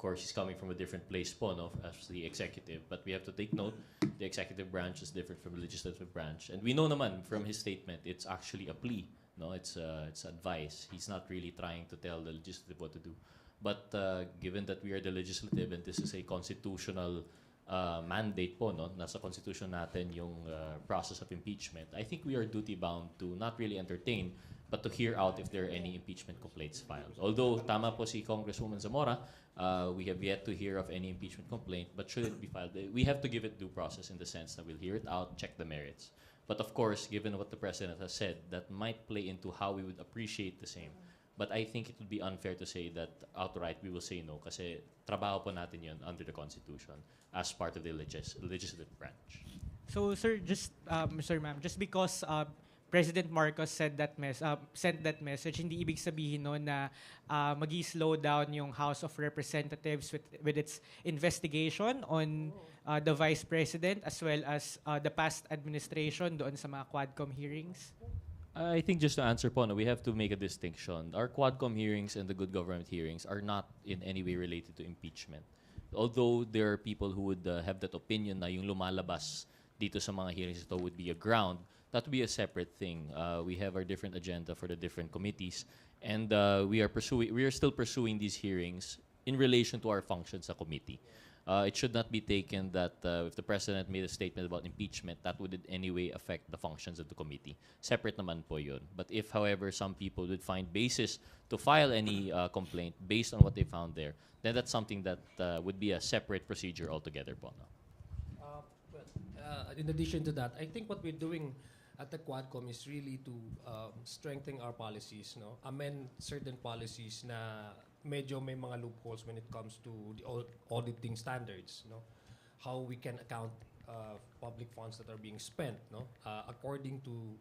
course, he's coming from a different place po, no, as the executive. But we have to take note, the executive branch is different from the legislative branch. And we know naman from his statement, it's actually a plea. No, it's advice. He's not really trying to tell the legislative what to do. But given that we are the legislative and this is a constitutional mandate po, no, nasa constitution natin yung process of impeachment, I think we are duty-bound to not really entertain, but to hear out if there are any impeachment complaints filed. Although, tama po si Congresswoman Zamora, we have yet to hear of any impeachment complaint, but should it be filed, we have to give it due process in the sense that we'll hear it out, check the merits. But of course, given what the President has said, that might play into how we would appreciate the same. But I think it would be unfair to say that outright we will say no kasi trabaho po natin yun under the Constitution as part of the legislative branch. So, sir, just, Sir Ma'am, just because President Marcos sent that message, hindi ibig sabihin no na magi-slow down yung House of Representatives with its investigation on the Vice President as well as the past administration doon sa mga Quadcom hearings? I think just to answer po, no, we have to make a distinction. Our Quadcom hearings and the good government hearings are not in any way related to impeachment. Although there are people who would have that opinion na yung lumalabas dito sa mga hearings ito would be a ground, that would be a separate thing. We have our different agenda for the different committees, and we are still pursuing these hearings in relation to our functions sa committee. It should not be taken that if the President made a statement about impeachment, that would in any way affect the functions of the committee. Separate naman po yun. But if, however, some people would find basis to file any complaint based on what they found there, then that's something that would be a separate procedure altogether po. No? In addition to that, I think what we're doing at the Quadcom is really to strengthen our policies, no? Amend certain policies na medyo may mga loopholes when it comes to the auditing standards, no? How we can account public funds that are being spent, no? According to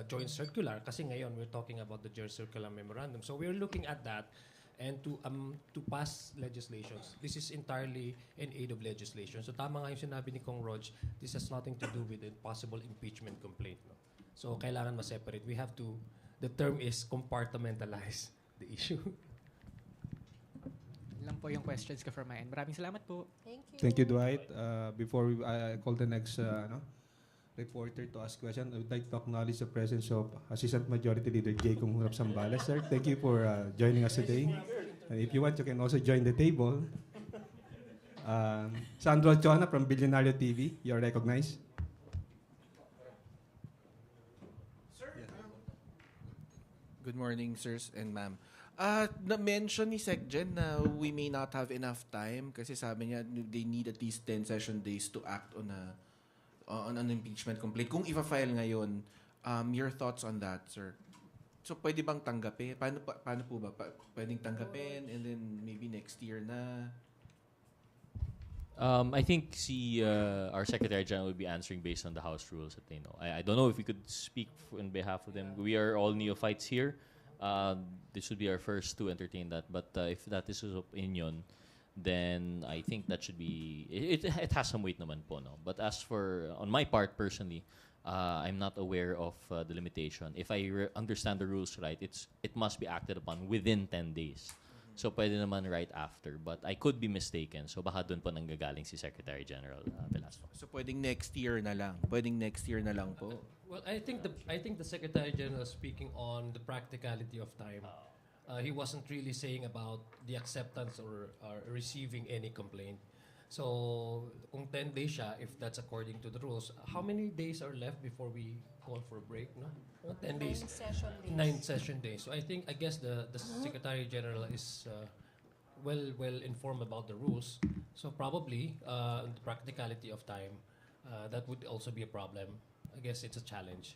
joint circular, kasi ngayon we're talking about the joint circular memorandum. So we're looking at that and to pass legislations. This is entirely in aid of legislation. So tama nga yung sinabi ni Kong Rog, this has nothing to do with a possible impeachment complaint, no? So kailangan ma-separate. We have to, the term is compartmentalize the issue. Lang po yung questions ko from my end. Maraming salamat po. Thank you. Thank you, Dwight. Before I call the next reporter to ask question, I would like to acknowledge the presence of Assistant Majority Leader J. Kung Sambales. Sir, thank you for joining us today. And if you want, you can also join the table. Sandro Chona from Billionario TV, you're recognized. Good morning, sirs and ma'am. Na-mention ni SecGen na we may not have enough time kasi sabi niya they need at least 10 session days to act on an impeachment complaint. Kung ifa-file ngayon, your thoughts on that, sir? So pwede bang tanggapin? Paano po ba? Pwedeng tanggapin and then maybe next year na? I think our Secretary General will be answering based on the House rules that they know. I don't know if we could speak on behalf of them. We are all neophytes here. This would be our first to entertain that. But if that is his opinion, then I think that should be... It has some weight naman po, no? But as for, on my part personally, I'm not aware of the limitation. If I understand the rules right, it must be acted upon within 10 days. So pwede naman right after. But I could be mistaken. So baka doon po nanggagaling si Secretary General Velasco. So pwedeng next year na lang. Pwedeng next year na lang po. Well, I think the Secretary General is speaking on the practicality of time. He wasn't really saying about the acceptance or receiving any complaint. So kung 10 days siya, if that's according to the rules, how many days are left before we call for a break? No, 10 days. 9 session days. So I guess the Secretary General is well informed about the rules. So probably the practicality of time, that would also be a problem. I guess it's a challenge.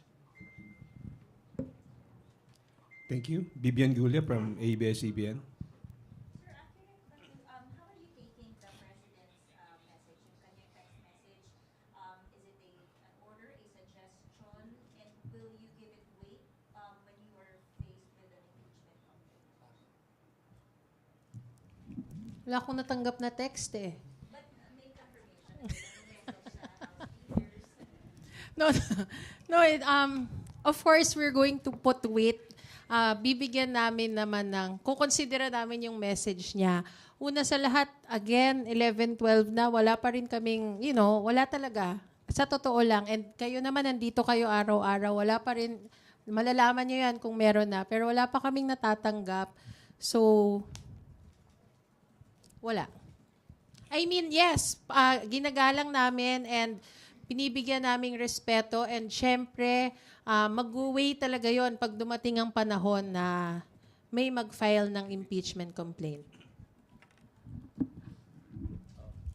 Thank you. Bibian Gulia from ABS-CBN. Sir, after your question, how are you taking the President's message, yung kanyang text message? Is it an order, a suggestion, and will you give it weight when you are faced with an impeachment complaint? Wala akong natanggap na text eh. But may confirmation. No, of course, we're going to put weight. Bibigyan namin naman kukonsidera namin yung message niya una sa lahat, again, 11, 12 na, wala pa rin kaming, wala talaga. Sa totoo lang. And kayo naman, nandito kayo araw-araw, wala pa rin, malalaman nyo yan kung meron na. Pero wala pa kaming natatanggap. So, wala. I mean, yes, ginagalang namin and binibigyan naming respeto and syempre, mag-way talaga yon pag dumating ang panahon na may mag-file ng impeachment complaint.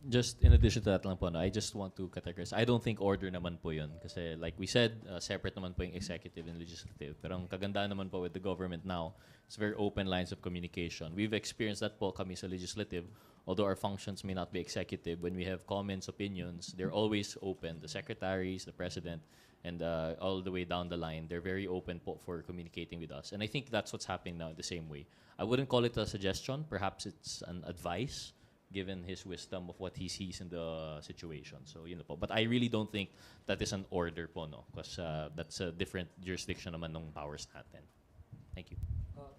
Just in addition to that lang po, no, I just want to categorize. I don't think order naman po yun. Kasi like we said, separate naman po yung executive and legislative. Pero ang kagandaan naman po with the government now, it's very open lines of communication. We've experienced that po kami sa legislative. Although our functions may not be executive, when we have comments, opinions, they're always open. The secretaries, the president, and all the way down the line, they're very open po for communicating with us. And I think that's what's happening now in the same way. I wouldn't call it a suggestion. Perhaps it's an advice, given his wisdom of what he sees in the situation. So, po. But I really don't think that is an order po, no? Because that's a different jurisdiction naman ng powers natin. Thank you.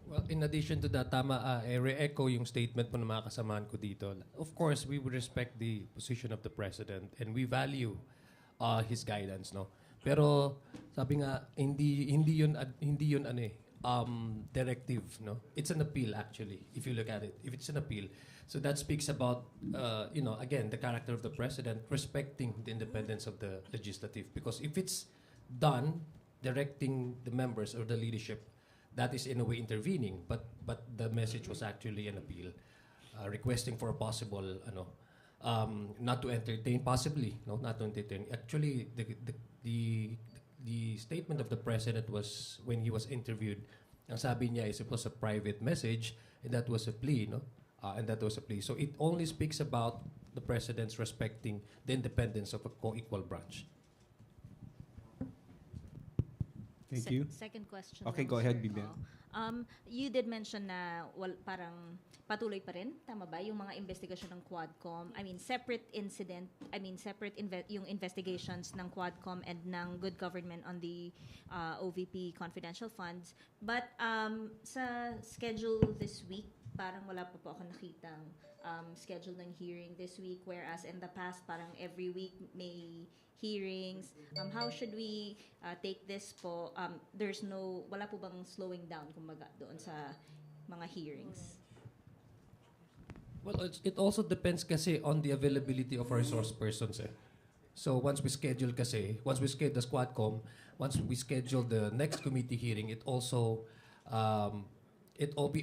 Well, in addition to that, tama, re-echo yung statement po ng mga kasamahan ko dito. Of course, we would respect the position of the president and we value his guidance, no? Pero sabi nga, hindi yun directive, no? It's an appeal actually, if you look at it. If it's an appeal. So that speaks about, again, the character of the president respecting the independence of the legislative. Because if it's done directing the members or the leadership, that is in a way intervening. But the message was actually an appeal, requesting for a possible, not to entertain, possibly, no, not to entertain. Actually, the statement of the president was when he was interviewed. Ang sabi niya is it was a private message, and that was a plea, no? And that was a plea. So it only speaks about the president's respecting the independence of a co-equal branch. Thank you. Second question. Okay, lang, go ahead, sir. Vivian. You did mention na parang patuloy pa rin, tama ba, yung mga investigasyon ng Quadcom? I mean, yung investigations ng Quadcom and ng good government on the OVP confidential funds. But sa schedule this week, parang wala pa po ako nakitang schedule ng hearing this week, whereas in the past, parang every week may hearings. How should we take this po? Wala po bang slowing down, kumbaga, doon sa mga hearings? Well, it also depends kasi on the availability of our resource persons. So once we schedule the Squadcom, once we schedule the next committee hearing, we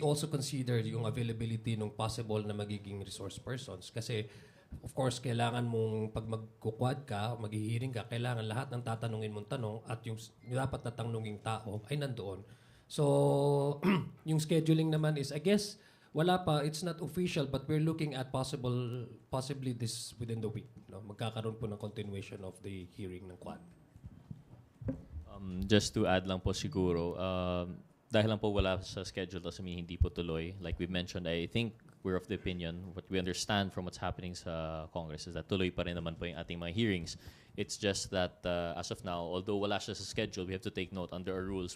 also consider yung availability ng possible na magiging resource persons. Kasi, of course, kailangan mong pag magkukwad ka, maghihiring ka, kailangan lahat ng tatanungin mong tanong at yung dapat na tanunging tao ay nandoon. So, yung scheduling naman is, I guess, wala pa, it's not official, but we're looking at possibly this within the week. No? Magkakaroon po ng continuation of the hearing ng Quad. Just to add lang po siguro, dahil lang po wala sa schedule, doesn't mean hindi po tuloy. Like we mentioned, I think we're of the opinion, what we understand from what's happening sa Congress is that tuloy pa rin naman po yung ating mga hearings. It's just that as of now, although wala siya sa schedule, we have to take note under our rules,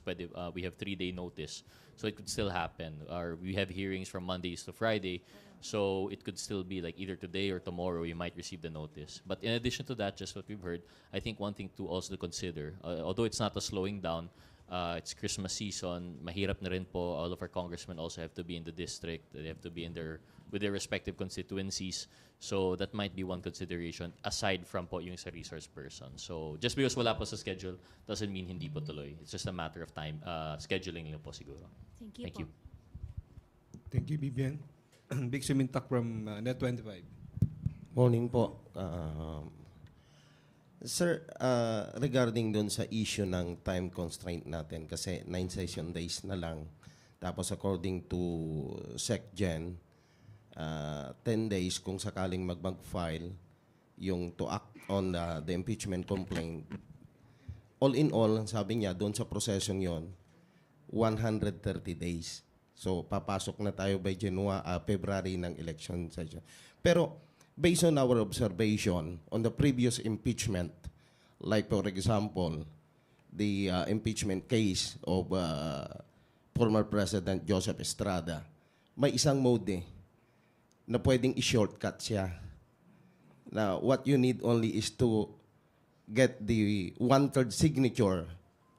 we have 3-day notice. So it could still happen. We have hearings from Mondays to Friday, so it could still be like either today or tomorrow you might receive the notice. But in addition to that, just what we've heard, I think one thing to also consider, although it's not a slowing down, it's Christmas season, mahirap na rin po. All of our congressmen also have to be in the district. They have to be with their respective constituencies. So that might be one consideration aside from po yung sa resource person. So just because wala po sa schedule doesn't mean hindi po tuloy. It's just a matter of time, scheduling lang po siguro. Thank you. Thank you. Thank you, Vivian. Big Sumintak from Net25. Morning po. Sir, regarding dun sa issue ng time constraint natin, kasi 9 session days na lang, tapos according to SecGen, 10 days kung sakaling mag-file yung to act on the impeachment complaint. All in all, sabi niya, doon sa prosesong yon 130 days. So, papasok na tayo by February ng election session. Pero, based on our observation on the previous impeachment, like for example, the impeachment case of former President Joseph Estrada, may isang mode na pwedeng i-shortcut siya. Now, what you need only is to get the one-third signature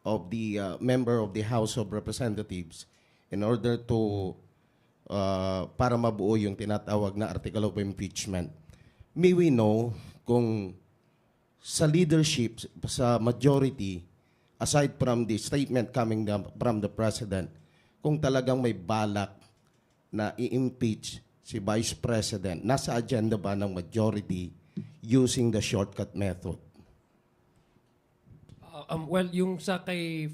of the member of the House of Representatives in order to para mabuo yung tinatawag na article of impeachment. May we know kung sa leadership, sa majority, aside from the statement coming from the President, kung talagang may balak na i-impeach si Vice President, nasa agenda ba ng majority using the shortcut method? Well, yung sa kay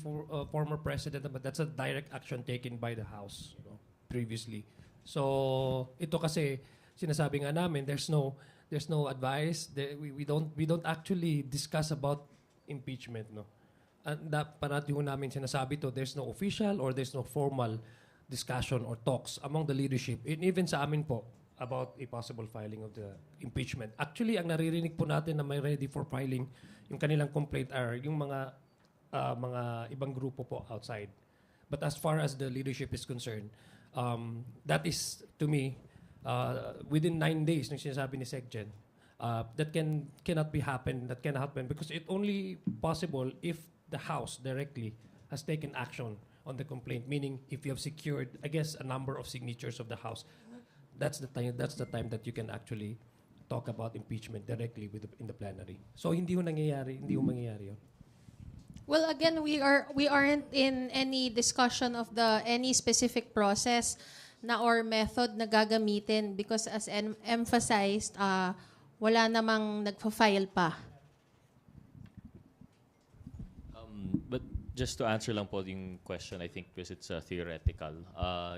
former president, that's a direct action taken by the House, previously. So ito kasi sinasabi nga namin, there's no advice. We don't actually discuss about impeachment, no. And parati ho namin sinasabi to, there's no official or there's no formal discussion or talks among the leadership, and even sa amin po, about a possible filing of the impeachment. Actually, ang naririnig po natin na may ready for filing, yung kanilang complaint are yung mga ibang grupo po outside. But as far as the leadership is concerned, that is, to me, within 9 days, nung sinasabi ni SecGen, that cannot happen because it only possible if the House directly has taken action on the complaint, meaning if you have secured, I guess, a number of signatures of the House, that's the time that you can actually talk about impeachment directly in the plenary. So hindi mangyayari yun. Well, again, we aren't in any discussion of any specific process na or method na gagamitin because as emphasized, wala namang nagfa-file pa. But just to answer lang po yung question, I think because it's theoretical.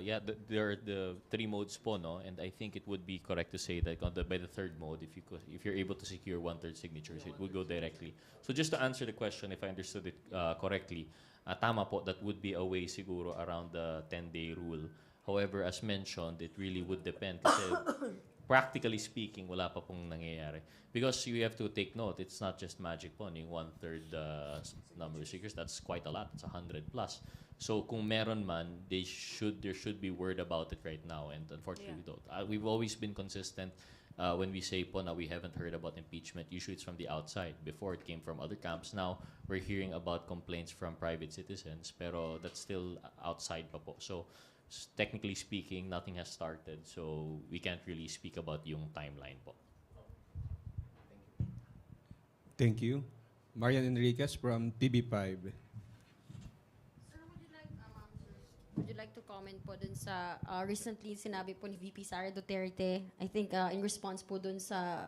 Yeah, there are the 3 modes po, no? And I think it would be correct to say that by the 3rd mode, if you're able to secure 1/3 signatures, it would go directly. So just to answer the question, if I understood it correctly, tama po, that would be a way siguro around the 10-day rule. However, as mentioned, it really would depend kasi practically speaking, wala pa pong nangyayari. Because you have to take note, it's not just magic po, yung 1/3 number of seekers, that's quite a lot. It's 100 plus. So kung meron man, there should be word about it right now. And unfortunately, we don't. We've always been consistent when we say po na we haven't heard about impeachment. Usually it's from the outside. Before it came from other camps. Now we're hearing about complaints from private citizens. Pero that's still outside pa po. So technically speaking, nothing has started. So we can't really speak about yung timeline po. Thank you. Marian Enriquez from TV5. Sir, would you like to comment po dun sa recently sinabi po ni VP Sara Duterte, I think in response po dun sa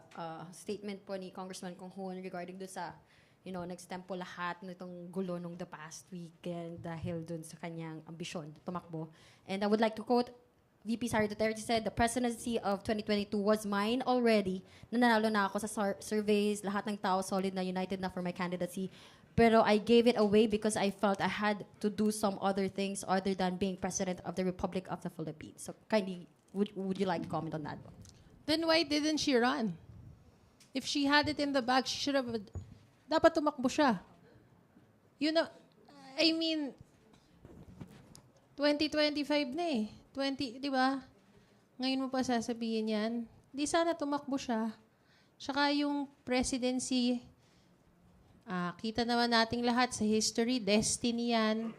statement po ni Congressman Conghon regarding dun sa, nag-stem po lahat nitong gulo nung the past weekend dahil dun sa kanyang ambisyon tumakbo. And I would like to quote VP Sara Duterte said, "The presidency of 2022 was mine already. Nanalo na ako sa surveys, lahat ng tao solid na united na for my candidacy. Pero I gave it away because I felt I had to do some other things other than being president of the Republic of the Philippines." So kindly, would you like to comment on that? Then why didn't she run? If she had it in the bag, she should have. Dapat tumakbo siya. I mean, 2025 na eh. 20, di ba? Ngayon mo pa sasabihin yan. Di sana tumakbo siya. Tsaka yung presidency, kita naman nating lahat sa history, destiny yan.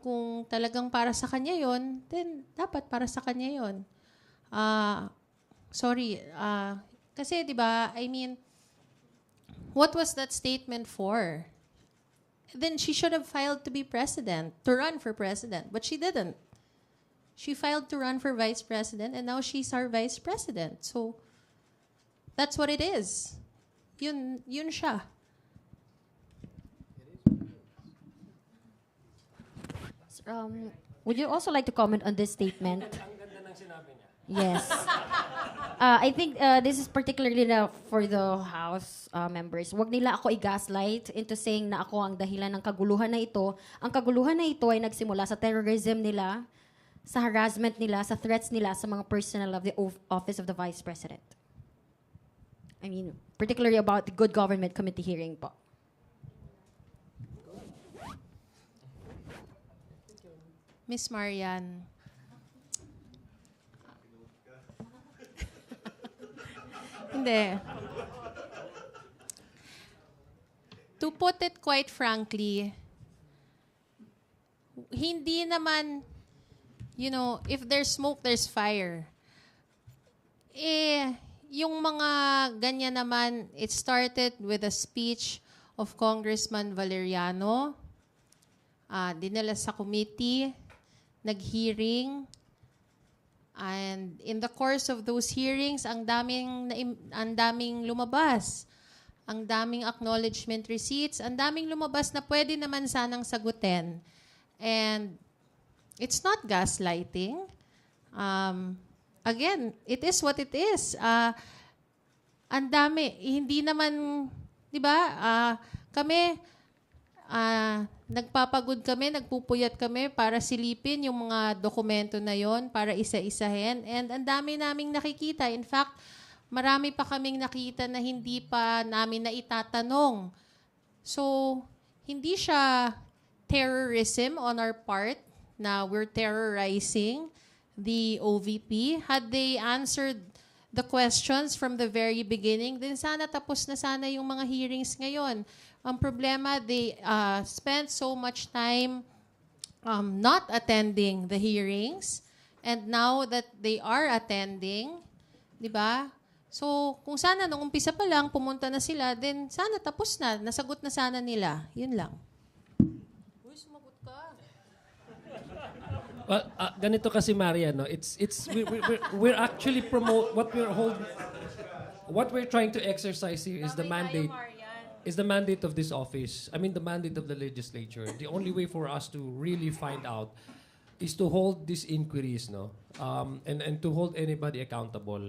Kung talagang para sa kanya yon, then dapat para sa kanya yon. Sorry. Kasi, di ba, I mean, what was that statement for? Then she should have filed to be president, to run for president. But she didn't. She filed to run for vice president, and now she's our vice president. So, that's what it is. Yun siya. Would you also like to comment on this statement? Ang ganda ng sinabi niya. Yes. I think this is particularly for the House members. Huwag nila ako i-gaslight into saying na ako ang dahilan ng kaguluhan na ito. Ang kaguluhan na ito ay nagsimula sa terrorism nila, sa harassment nila, sa threats nila sa mga personnel of the Office of the Vice President. I mean, particularly about the Good Government Committee hearing po. Miss Marian, Hindi. To put it quite frankly, hindi naman, if there's smoke, there's fire. Yung mga ganyan naman, it started with a speech of Congressman Valeriano. Dinala sa committee, nag-hearing, and in the course of those hearings, ang daming lumabas. Ang daming acknowledgement receipts, ang daming lumabas na pwede naman sanang sagutin. And it's not gaslighting. Again, it is what it is. Ang dami, hindi naman, di ba, kami, nagpapagod kami, nagpupuyat kami para silipin yung mga dokumento na yon, para isa-isahin. And ang dami naming nakikita. In fact, marami pa kaming nakita na hindi pa namin naitatanong. So, hindi siya terrorism on our part na we're terrorizing the OVP. Had they answered the questions from the very beginning, then sana tapos na sana yung mga hearings ngayon. Ang problema, they spent so much time not attending the hearings, and now that they are attending, di ba? So, kung sana nung umpisa pa lang, pumunta na sila, then sana tapos na, nasagot na sana nila. Yun lang. Uy, sumagot ka. Well, ganito kasi Maria, no? We're actually what we're trying to exercise here is the mandate. Is the mandate of this office. I mean, the mandate of the legislature. The only way for us to really find out is to hold these inquiries, no? And to hold anybody accountable.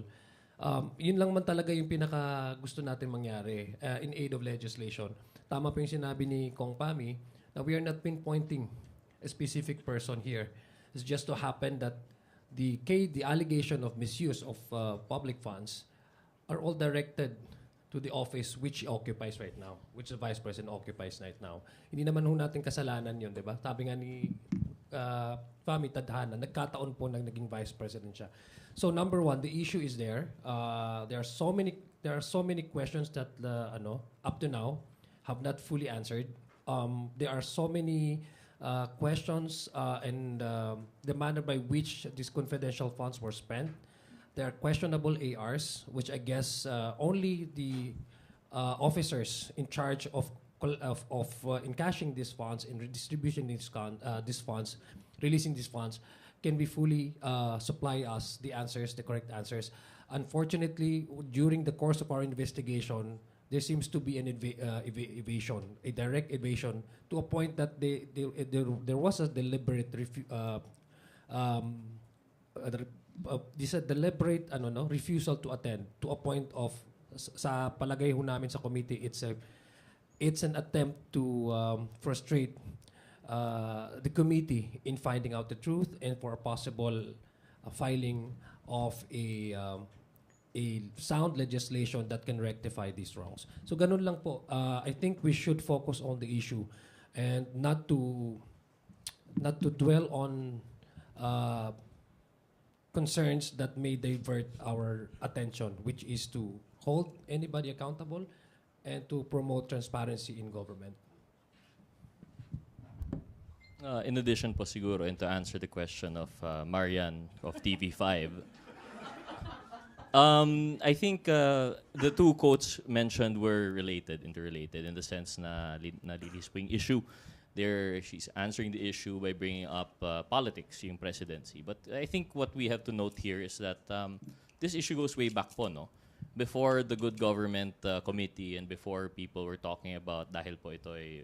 Yun lang man talaga yung pinaka gusto natin mangyari in aid of legislation. Tama po yung sinabi ni Kong Pami na we are not pinpointing a specific person here. It's just to happen that the allegation of misuse of public funds are all directed to the office which he occupies right now, which the Vice President occupies right now. Hindi naman ho natin kasalanan yun, di ba? Sabi nga ni Fami Tadhana, nagkataon po nang naging Vice President siya. So number one, the issue is there. There are so many questions that up to now have not fully answered. There are so many questions and the manner by which these confidential funds were spent. There are questionable ARs, which I guess only the officers in charge of encashing these funds and redistributing these funds, releasing these funds, can be fully supply us the answers, the correct answers. Unfortunately, during the course of our investigation, there seems to be an evasion, a direct evasion, to a point that there was a deliberate refusal to attend, to a point of, sa palagay ho namin sa committee, it's an attempt to frustrate the committee in finding out the truth and for a possible filing of a sound legislation that can rectify these wrongs. So ganun lang po. I think we should focus on the issue and not to dwell on concerns that may divert our attention, which is to hold anybody accountable and to promote transparency in government. In addition po siguro, and to answer the question of Marian of TV5, I think the two quotes mentioned were interrelated in the sense na nalilis po yung issue. She's answering the issue by bringing up politics, yung presidency. But I think what we have to note here is that this issue goes way back po, no? Before the Good Government Committee and before people were talking about dahil po ito ay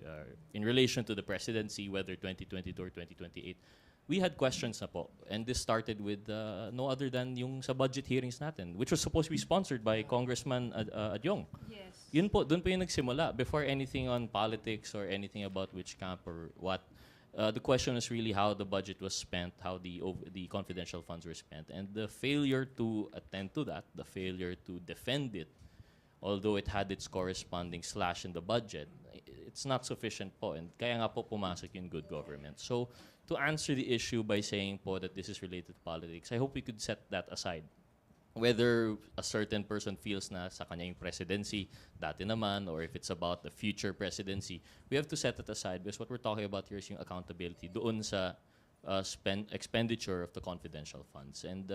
in relation to the presidency, whether 2022 or 2028, we had questions na po. And this started with no other than yung sa budget hearings natin, which was supposed to be sponsored by Congressman Adyong. Yes. Yun po, doon po yung nagsimula. Before anything on politics or anything about which camp or what, the question is really how the budget was spent, how the confidential funds were spent. And the failure to attend to that, the failure to defend it, although it had its corresponding slash in the budget, it's not sufficient po. And kaya nga po pumasok yung good government. So, to answer the issue by saying po that this is related to politics, I hope we could set that aside. whether a certain person feels na sa kanya yung presidency, dati naman, or if it's about the future presidency, we have to set it aside because what we're talking about here is yung accountability doon sa expenditure of the confidential funds. And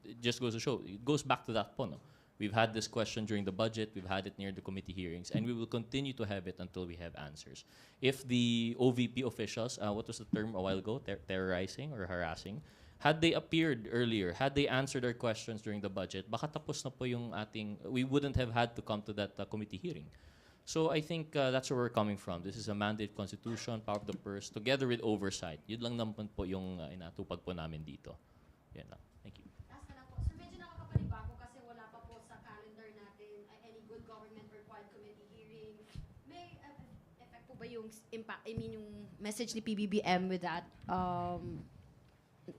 it just goes to show, it goes back to that po, no? We've had this question during the budget, we've had it near the committee hearings, and we will continue to have it until we have answers. If the OVP officials, what was the term a while ago, terrorizing or harassing, had they appeared earlier, had they answered our questions during the budget, baka tapos na po yung ating, we wouldn't have had to come to that committee hearing. So I think that's where we're coming from. This is a mandate constitution, power of the purse, together with oversight. Yun lang naman po yung inatupag po namin dito. Yan lang. Thank you. Last na lang po. Sir, medyo nakakapanibago kasi wala pa po sa calendar natin any good government or quad committee hearing. May effect po ba yung impact, I mean yung message ni PBBM with that?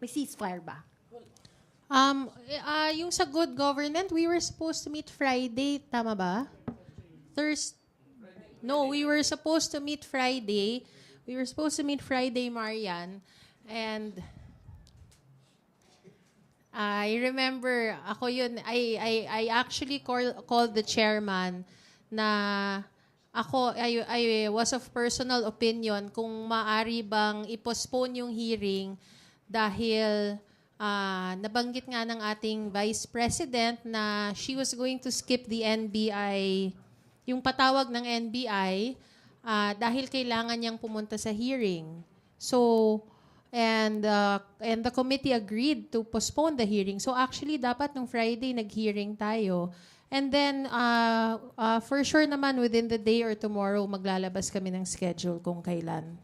May ceasefire ba? Yung sa good government, we were supposed to meet Friday, tama ba? No, we were supposed to meet Friday. We were supposed to meet Friday, Marian. And I remember, ako yun, I actually called the chairman na I was of personal opinion kung maari bang i-postpone yung hearing dahil nabanggit nga ng ating Vice President na she was going to skip the NBI, yung patawag ng NBI, dahil kailangan niyang pumunta sa hearing. So, and the committee agreed to postpone the hearing. So actually, dapat nung Friday nag-hearing tayo. And then, for sure naman, within the day or tomorrow, maglalabas kami ng schedule kung kailan.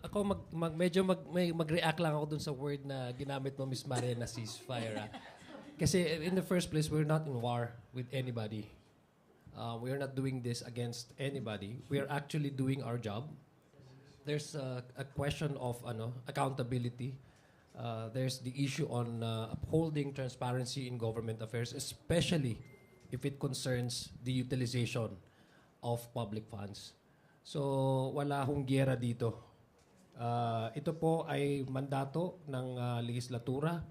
Ako medyo mag-react lang ako dun sa word na ginamit mo, Miss Maria, na ceasefire. Kasi in the first place, we're not in war with anybody. We are not doing this against anybody. We are actually doing our job. There's a question of accountability. There's the issue on upholding transparency in government affairs, especially if it concerns the utilization of public funds. So, wala hong giyera dito. Ito po ay mandato ng legislatura.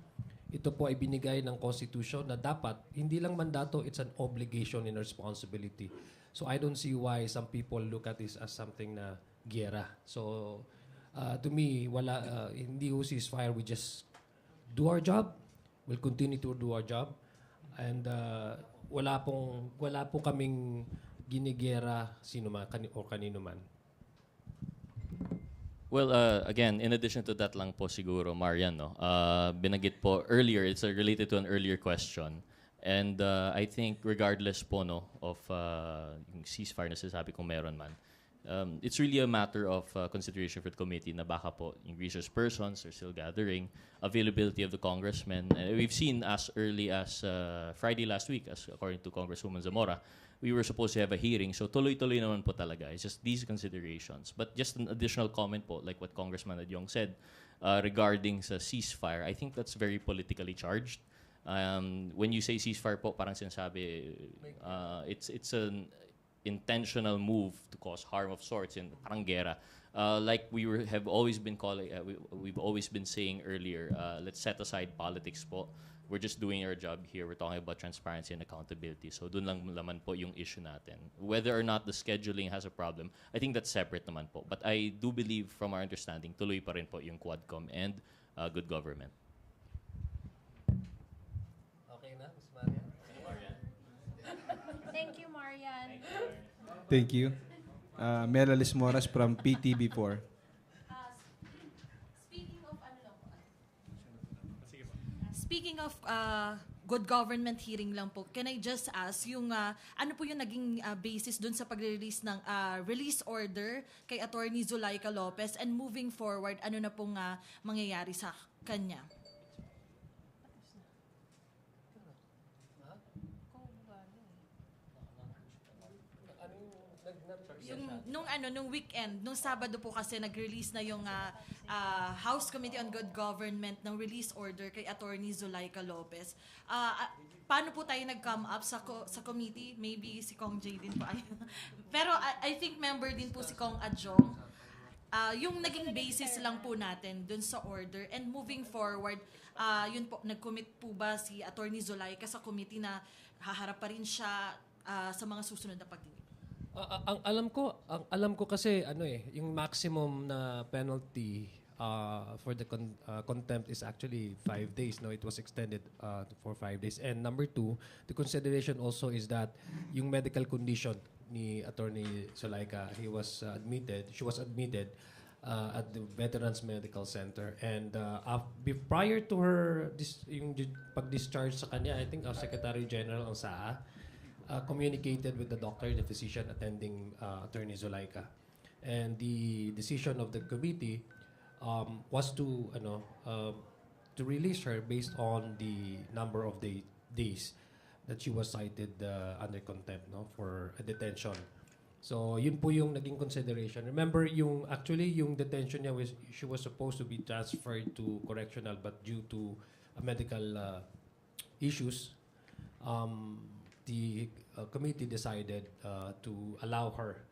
Ito po ay binigay ng Constitution na dapat, hindi lang mandato, it's an obligation and responsibility. So I don't see why some people look at this as something na giyera. So to me, hindi ho ceasefire. We just do our job. We'll continue to do our job. And wala po kaming ginigera sino man o kanino man. Well, again, in addition to that lang po siguro, Marian, no? Binanggit po earlier, it's related to an earlier question. And I think regardless po no, of yung ceasefire na sinasabi kung meron man, it's really a matter of consideration for the committee na baka po yung resource persons are still gathering, availability of the congressmen. We've seen as early as Friday last week, as according to Congresswoman Zamora, we were supposed to have a hearing. So tuloy-tuloy naman po talaga. It's just these considerations. But just an additional comment po, like what Congressman Adyong said, regarding sa ceasefire, I think that's very politically charged. When you say ceasefire po, parang sinasabi, it's an intentional move to cause harm of sorts in parang gera. Like have always been calling, we've always been saying earlier, let's set aside politics po. We're just doing our job here. We're talking about transparency and accountability. So dun lang naman po yung issue natin. Whether or not the scheduling has a problem, I think that's separate naman po. But I do believe from our understanding, tuloy pa rin po yung Quadcom and good government. Okay na, Ms. Marian? Thank you, Marian. Thank you. Melalis Moras from PTB4. Speaking of good government hearing lang po, can I just ask yung ano po yung naging basis dun sa pag-release ng release order kay Attorney Zulaika Lopez, and moving forward, ano na pong mangyayari sa kanya? Nung weekend, nung Sabado po kasi nag-release na yung House Committee on Good Government ng release order kay Attorney Zulaika Lopez. Paano po tayo nag-come up sa committee? Maybe si Kong J din po. Pero I think member din po si Kong Adjong. yung naging basis lang po natin dun sa order. And moving forward, yun po, nag-commit po ba si Attorney Zulaika sa committee na haharap pa rin siya sa mga susunod na pagdinig? Ang alam ko kasi yung maximum na penalty for the contempt is actually 5 days. No, it was extended for 5 days. And number 2, the consideration also is that yung medical condition ni Attorney Zulaika, she was admitted at the Veterans Medical Center, and prior to her yung pag-discharge sa kanya, I think Secretary General ang SAA communicated with the doctor, the physician attending Attorney Zulaika, and the decision of the committee was to release her based on the number of days that she was cited under contempt, no, for a detention. So yun po yung naging consideration. Remember, yung detention niya she was supposed to be transferred to correctional, but due to medical issues, the committee decided to allow her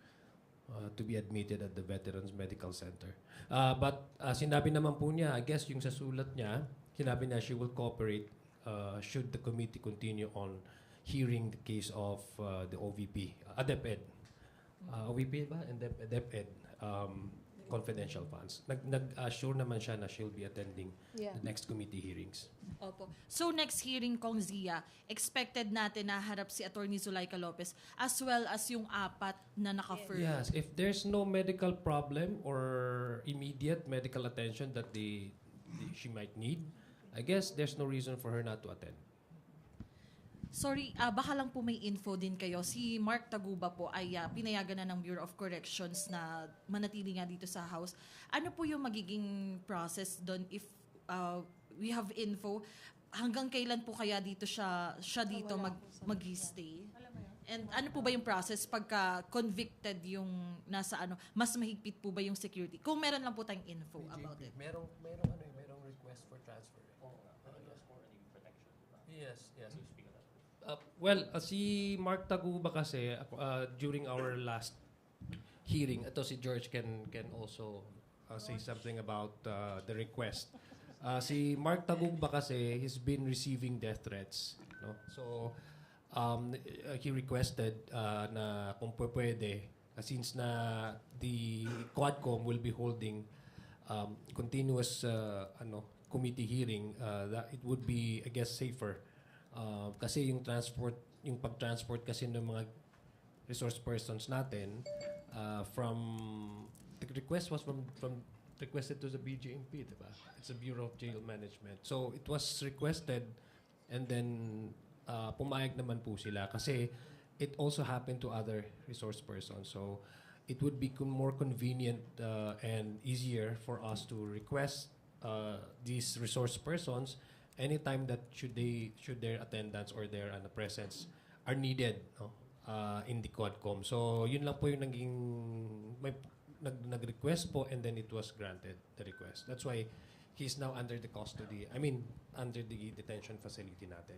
to be admitted at the Veterans Medical Center. But sinabi naman po niya, I guess yung sa sulat niya, sinabi niya she will cooperate should the committee continue on hearing the case of the OVP, DepEd. OVP ba? And DepEd confidential funds. Nag-assure naman siya na she'll be attending the next committee hearings. Opo. So next hearing, Kong Zia, expected natin na harap si Attorney Zulaika Lopez as well as yung 4 na naka-firm. Yes, if there's no medical problem or immediate medical attention that she might need, I guess there's no reason for her not to attend. Sorry, baka lang po may info din kayo. Si Mark Taguba po ay pinayagan na ng Bureau of Corrections na manatili nga dito sa House. Ano po yung magiging process doon if we have info? Hanggang kailan po kaya dito siya dito mag-stay? And ano po ba yung process pagka convicted yung nasa mas mahigpit po ba yung security? Kung meron lang po tayong info about it. Merong request for transfer. Yes. Si Mark Taguba kasi, during our last hearing, ito si George can also say something about the request. Si Mark Taguba kasi, he's been receiving death threats. No? So, he requested na kung pwede, since na the Quadcom will be holding continuous committee hearing, that it would be, I guess, safer. Kasi yung pag-transport kasi ng mga resource persons natin the request was requested to the BJMP, diba? It's a Bureau of Jail Management. So it was requested, and then pumayag naman po sila kasi it also happened to other resource persons. So it would be more convenient and easier for us to request these resource persons anytime that should their attendance or their presence are needed, no, in the Quadcom. So yun lang po yung nag-request po, and then it was granted the request. That's why he's now under the custody. Under the detention facility natin.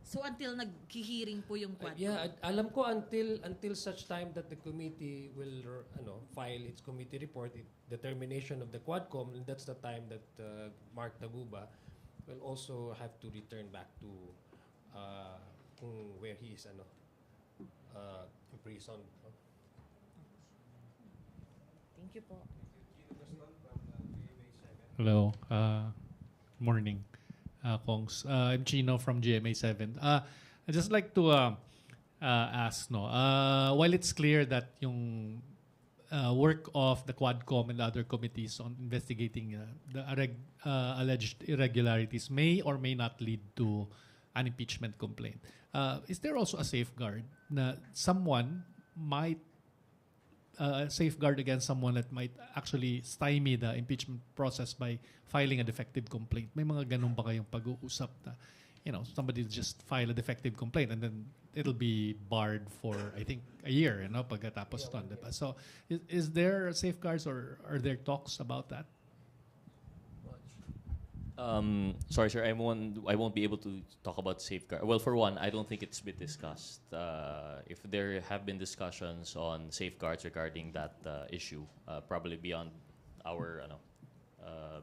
So until nag-hearing po yung Quadcom? Alam ko until such time that the committee will file its committee report, determination of the Quadcom, and that's the time that Mark Taguba will also have to return back to where he is imprisoned. Thank you po. Hello. Morning, Kongs. I'm Chino from GMA 7. I'd just like to ask, while it's clear that yung work of the Quadcom and other committees on investigating the alleged irregularities may or may not lead to an impeachment complaint. Is there also a safeguard na someone might safeguard against someone that might actually stymie the impeachment process by filing a defective complaint? May mga ganun ba kayong pag-uusap na, somebody just file a defective complaint and then it'll be barred for, I think, a year, pagkatapos nun, diba? So, is there safeguards or are there talks about that? Sorry, sir, I won't be able to talk about safeguard. Well, for one, I don't think it's been discussed. If there have been discussions on safeguards regarding that issue, probably beyond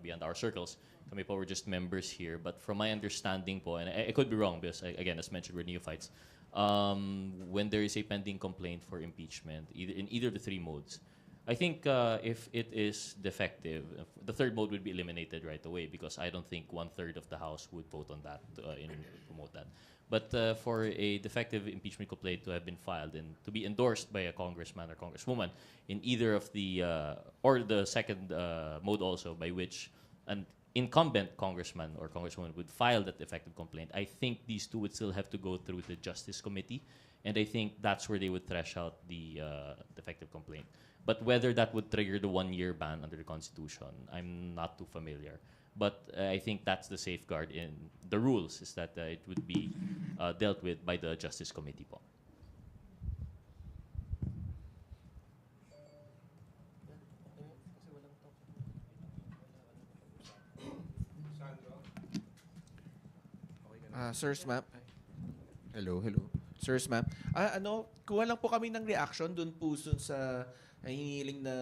beyond our circles. Kami po were just members here. But from my understanding po, and I could be wrong because, again, as mentioned, we're neophytes, when there is a pending complaint for impeachment, in either of the three modes, I think if it is defective, the third mode would be eliminated right away because I don't think 1/3 of the House would vote on that and promote that. But for a defective impeachment complaint to have been filed and to be endorsed by a congressman or congresswoman in either of the, or the second mode also, by which an incumbent congressman or congresswoman would file that defective complaint, I think these two would still have to go through the Justice Committee. And I think that's where they would thresh out the defective complaint. But whether that would trigger the 1-year ban under the Constitution, I'm not too familiar. But I think that's the safeguard in the rules, is that it would be dealt with by the Justice Committee po. Sirs, ma'am. Hello. Sirs, ma'am. Kuha lang po kami ng reaction dun po sa hinihiling na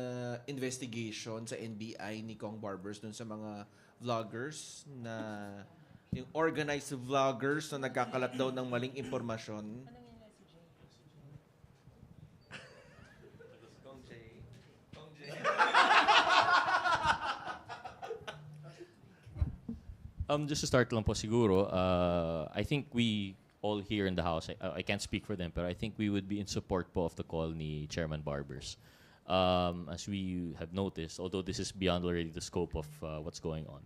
investigation sa NBI ni Kong Barbers dun sa mga vloggers na yung organized vloggers na nagkakalat daw ng maling impormasyon. Just to start lang po siguro, I think we all here in the House, I can't speak for them, but I think we would be in support po of the call ni Chairman Barbers. As we have noticed, although this is beyond already the scope of what's going on,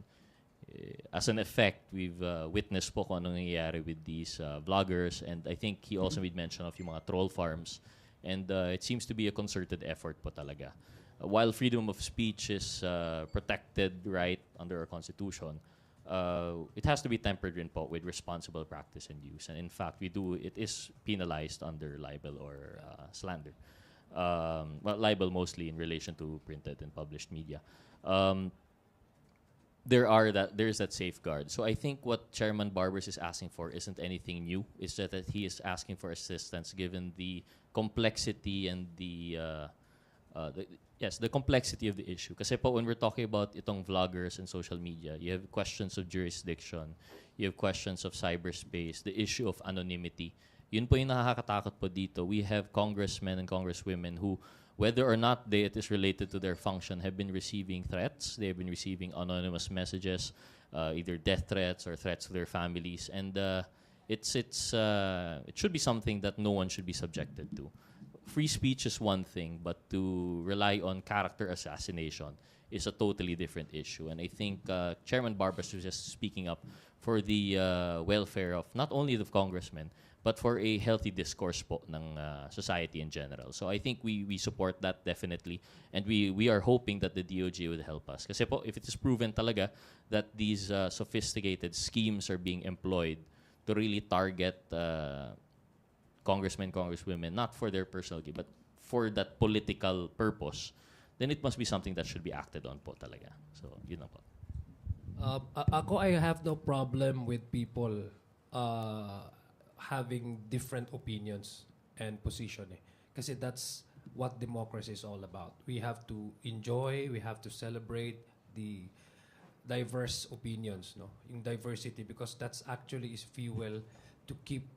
as an effect, we've witnessed po kung anong nangyayari with these vloggers, and I think he also made mention of yung mga troll farms, and it seems to be a concerted effort po talaga. While freedom of speech is protected right under our Constitution, it has to be tempered rin po with responsible practice and use. And in fact, it is penalized under libel or slander. Well, libel mostly in relation to printed and published media. There's that safeguard. So I think what Chairman Barbers is asking for isn't anything new. It's that he is asking for assistance given the complexity and the complexity of the issue. Kasi po when we're talking about itong vloggers and social media, you have questions of jurisdiction, you have questions of cyberspace, the issue of anonymity. Yun po yung nakakatakot po dito. We have congressmen and congresswomen who, whether or not it is related to their function, have been receiving threats. They have been receiving anonymous messages, either death threats or threats to their families. And it should be something that no one should be subjected to. Free speech is one thing, but to rely on character assassination is a totally different issue. And I think Chairman Barbers was just speaking up for the welfare of not only the congressmen, but for a healthy discourse po ng society in general. So I think we support that definitely, and we are hoping that the DOJ would help us. Kasi po, if it is proven talaga that these sophisticated schemes are being employed to really target congressmen, congresswomen, not for their personal gain, but for that political purpose, then it must be something that should be acted on po talaga. So, yun lang po. Ako, I have no problem with people having different opinions and position. Kasi that's what democracy is all about. We have to enjoy, we have to celebrate the diverse opinions, no? Yung diversity, because that's actually is fuel to keep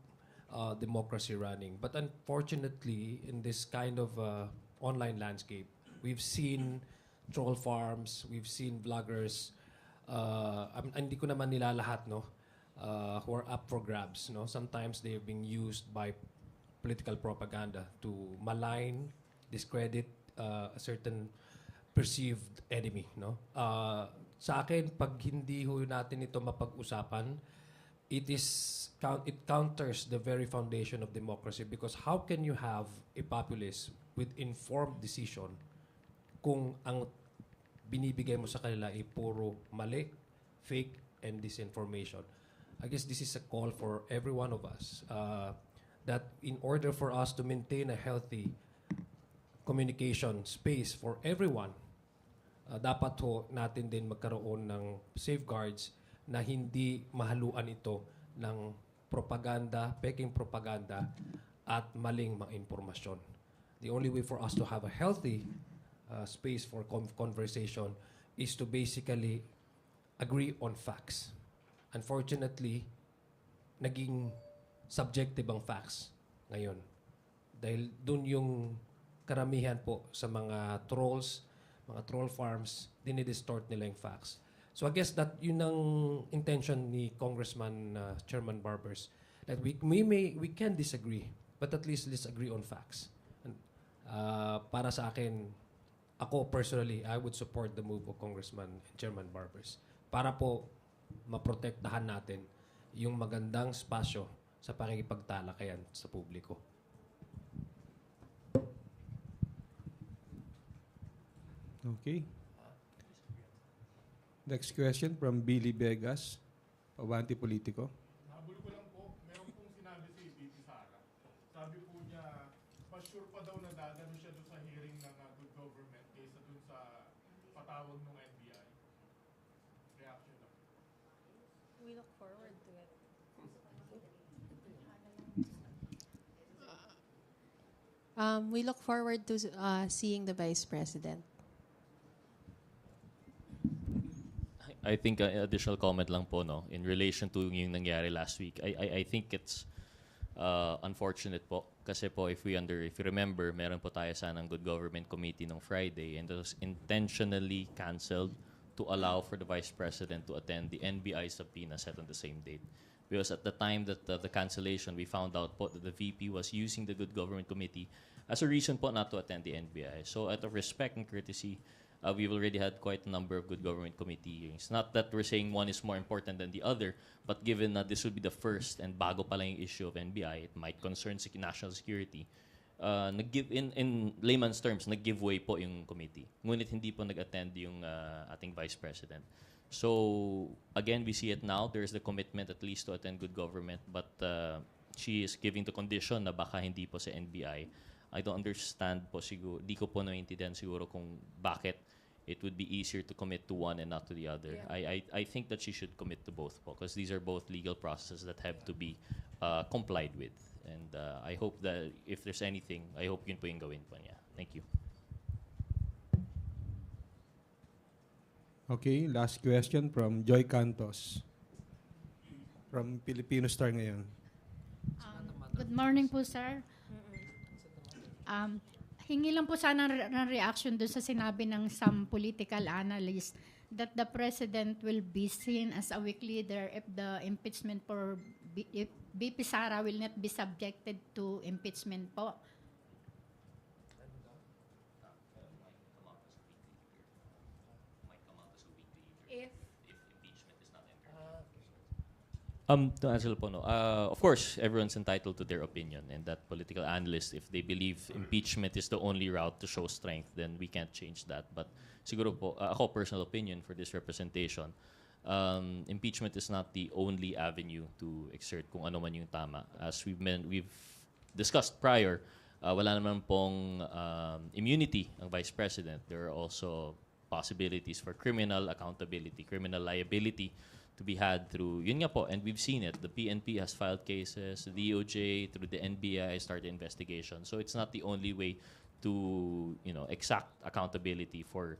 democracy running. But unfortunately, in this kind of online landscape, we've seen troll farms, we've seen vloggers, hindi ko naman nila lahat, no? Who are up for grabs, no? Sometimes they're being used by political propaganda to malign, discredit a certain perceived enemy, no? Sa akin, pag hindi ho natin ito mapag-usapan, it counters the very foundation of democracy, because how can you have a populace with informed decision kung ang binibigay mo sa kanila ay puro mali, fake, and disinformation? I guess this is a call for every one of us that in order for us to maintain a healthy communication space for everyone, dapat ho natin din magkaroon ng safeguards na hindi mahaluan ito ng propaganda, peking propaganda, at maling mga impormasyon. The only way for us to have a healthy space for conversation is to basically agree on facts. Unfortunately, naging subjective ang facts ngayon. Dahil dun yung karamihan po sa mga trolls, mga troll farms, dinidistort nila yung facts. So I guess that yun ang intention ni Congressman Chairman Barbers, that we can disagree, but at least let's agree on facts. And, para sa akin, ako personally, I would support the move of Congressman and Chairman Barbers para po maprotektahan natin yung magandang spasyo sa pakikipagtalakayan sa publiko. Okay. Next question from Billy Vegas, Pawanti Politico. Habol ko lang po, meron pong sinabi si VP Sara. Sabi po niya, mas sure pa daw na dadalo siya doon sa hearing ng good government kaysa doon sa patawag ng NBI. Reaction lang. We look forward to it. We look forward to seeing the Vice President. I think additional comment lang po, no, in relation to yung nangyari last week. I think it's unfortunate po kasi po if you remember, meron po tayo sanang Good Government Committee nung Friday, and it was intentionally canceled to allow for the Vice President to attend the NBI subpoena set on the same date. Because at the time that the cancellation, we found out po that the VP was using the Good Government Committee as a reason po not to attend the NBI. So out of respect and courtesy, we've already had quite a number of Good Government Committee hearings. Not that we're saying one is more important than the other, but given that this would be the first and bago pala yung issue of NBI, it might concern national security. In layman's terms, nag-give way po yung committee. Ngunit hindi po nag-attend yung ating Vice President. So, again, we see it now. There's the commitment at least to attend good government, but she is giving the condition na baka hindi po sa NBI. I don't understand po siguro, di ko po naiintindihan siguro kung bakit it would be easier to commit to one and not to the other. Yeah. I think that she should commit to both po because these are both legal processes that have to be complied with. And I hope that if there's anything, I hope yun po yung gawin po niya. Thank you. Okay, last question from Joy Cantos from Filipino Star ngayon. Good morning po, sir. Hingi lang po sana ng reaction doon sa sinabi ng some political analyst that the president will be seen as a weak leader if the impeachment for if VP Sara will not be subjected to impeachment po. To answer po, no. Of course, everyone's entitled to their opinion, and that political analysts, if they believe impeachment is the only route to show strength, then we can't change that. But siguro po, ako personal opinion for this representation, impeachment is not the only avenue to exert kung ano man yung tama. As we've discussed prior, wala naman pong immunity ang Vice President. There are also possibilities for criminal accountability, criminal liability to be had through, yun nga po, and we've seen it. The PNP has filed cases, the DOJ, through the NBI started investigation. So it's not the only way to, exact accountability for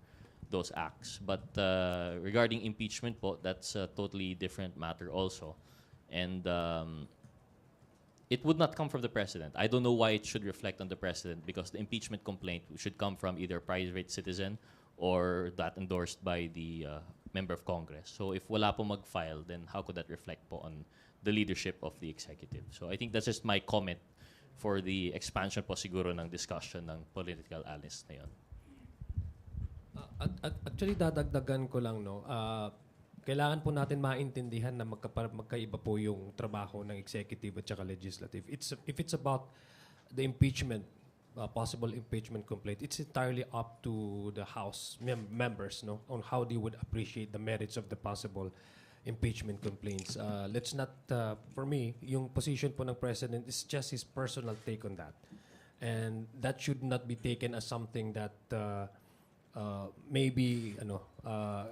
those acts. But regarding impeachment po, that's a totally different matter also. And it would not come from the president. I don't know why it should reflect on the president because the impeachment complaint should come from either a private citizen or that endorsed by the member of Congress. So if wala po mag-file, then how could that reflect po on the leadership of the executive? So I think that's just my comment for the expansion po siguro ng discussion ng political analysts na yun. Actually, dadagdagan ko lang, no. Kailangan po natin maintindihan na magkaiba po yung trabaho ng executive at saka legislative. If it's about the impeachment, possible impeachment complaint, it's entirely up to the House members, no, on how they would appreciate the merits of the possible impeachment complaints. Let's not, for me, yung position po ng President is just his personal take on that. And that should not be taken as something that maybe,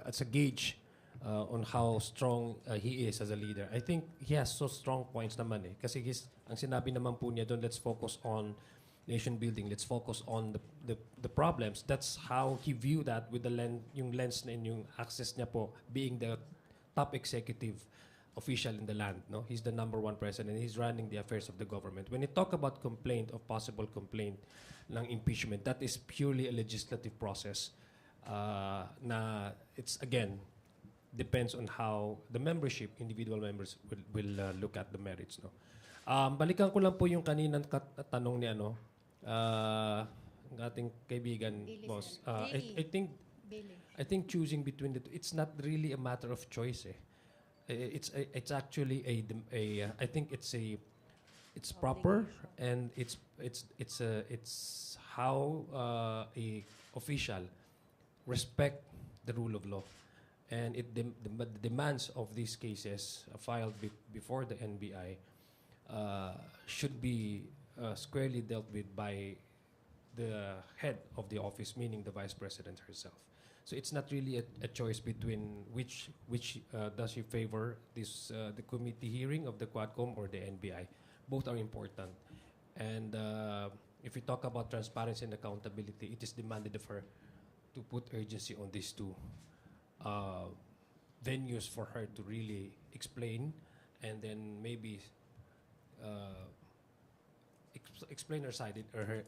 as a gauge on how strong he is as a leader. I think he has so strong points naman eh. Kasi ang sinabi naman po niya doon, let's focus on nation building. Let's focus on the problems. That's how he viewed that with the yung lens and yung access niya po being the top executive official in the land. No, he's the #1 president. He's running the affairs of the government. When you talk about complaint of possible complaint ng impeachment, that is purely a legislative process. Na it's again depends on how the membership, individual members will look at the merits. No, balikan ko lang po yung kaninang tanong ni ng ating kaibigan, boss. I think choosing between the two, it's not really a matter of choice. It's actually I think it's proper, and it's how a official respect the rule of law, and the demands of these cases filed before the NBI should be squarely dealt with by the head of the office, meaning the vice president herself. So it's not really a choice between which does she favor the committee hearing of the Quadcom or the NBI. Both are important, and if we talk about transparency and accountability, it is demanded of her to put urgency on these two venues for her to really explain, and then maybe explain her side or her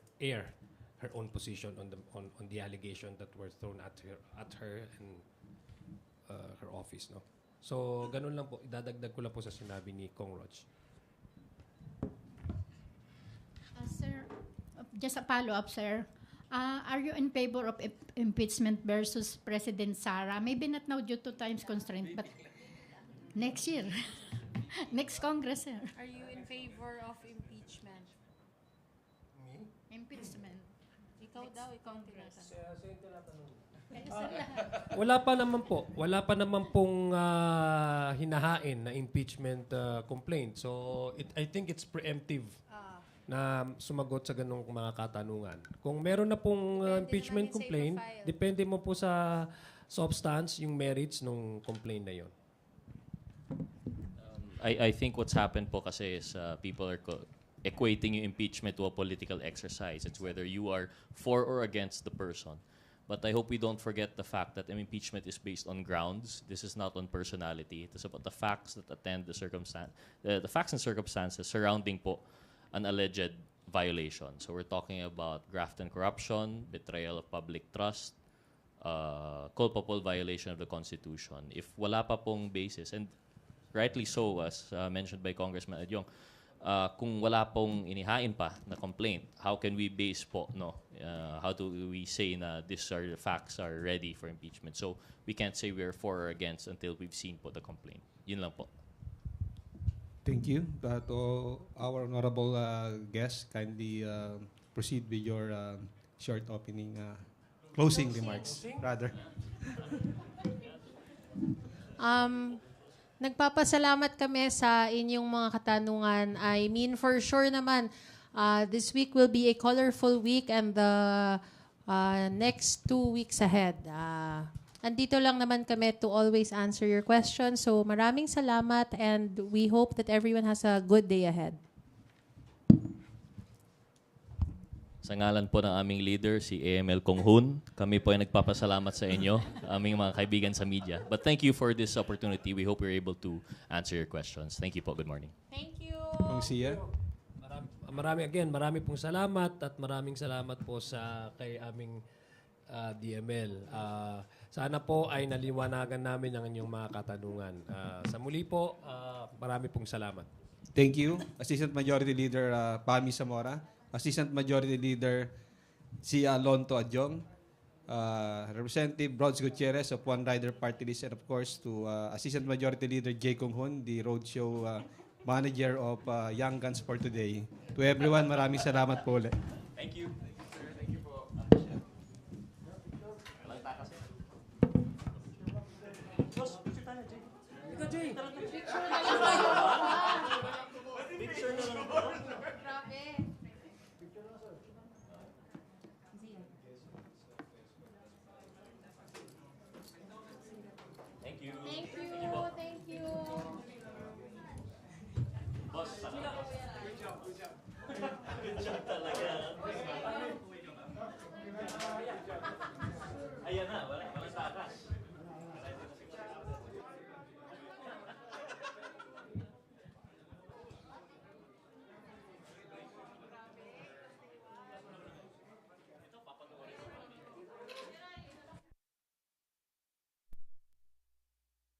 own position on the allegation that were thrown at her and her office. No, so ganun lang po, idadagdag ko lang po sa sinabi ni Kong Rog. Sir, just a follow-up, sir. Are you in favor of impeachment versus President Sara? Maybe not now due to time's constraint, but next year, next Congress, sir. Are you in favor of impeachment? Me? Impeachment. Ikaw daw, ikaw ang tinatanong. Wala pa naman pong hinahain na impeachment complaint. So I think it's preemptive na sumagot sa ganung mga katanungan. Kung meron na pong impeachment complaint, depende mo po sa substance, yung merits ng complaint na yon. I think what's happened po kasi is people are equating yung impeachment to a political exercise. It's whether you are for or against the person. But I hope we don't forget the fact that impeachment is based on grounds. This is not on personality. It is about the facts that attend the facts and circumstances surrounding po an alleged violation. So we're talking about graft and corruption, betrayal of public trust, culpable violation of the Constitution. If wala pa pong basis, and rightly so, as mentioned by Congressman Adyong, kung wala pong inihain pa na complaint, how can we base po, how do we say na these are the facts are ready for impeachment? So we can't say we're for or against until we've seen po the complaint. Yun lang po. Thank you. To our honorable guest, kindly proceed with your short opening, closing remarks, rather. Nagpapasalamat kami sa inyong mga katanungan. I mean, for sure naman, this week will be a colorful week, and the next 2 weeks ahead. Andito lang naman kami to always answer your questions. So maraming salamat, and we hope that everyone has a good day ahead. Sa ngalan po ng aming leader, si AML Kong Hoon, kami po ay nagpapasalamat sa inyo, aming mga kaibigan sa media. But thank you for this opportunity. We hope we're able to answer your questions. Thank you po. Good morning. Thank you. Kong Sia. Marami pong salamat, at maraming salamat po sa kay aming DML. Sana po ay naliwanagan namin ang inyong mga katanungan. Sa muli po, marami pong salamat. Thank you. Assistant Majority Leader Pami Zamora. Assistant Majority Leader Sia Lonto Adyong. Representative Bronze Gutierrez of One Rider Party List. And of course, to Assistant Majority Leader J. Kong Hoon, the roadshow manager of Young Guns for Today. To everyone, maraming salamat po ulit. Thank you. Thank you. Boss, good job talaga.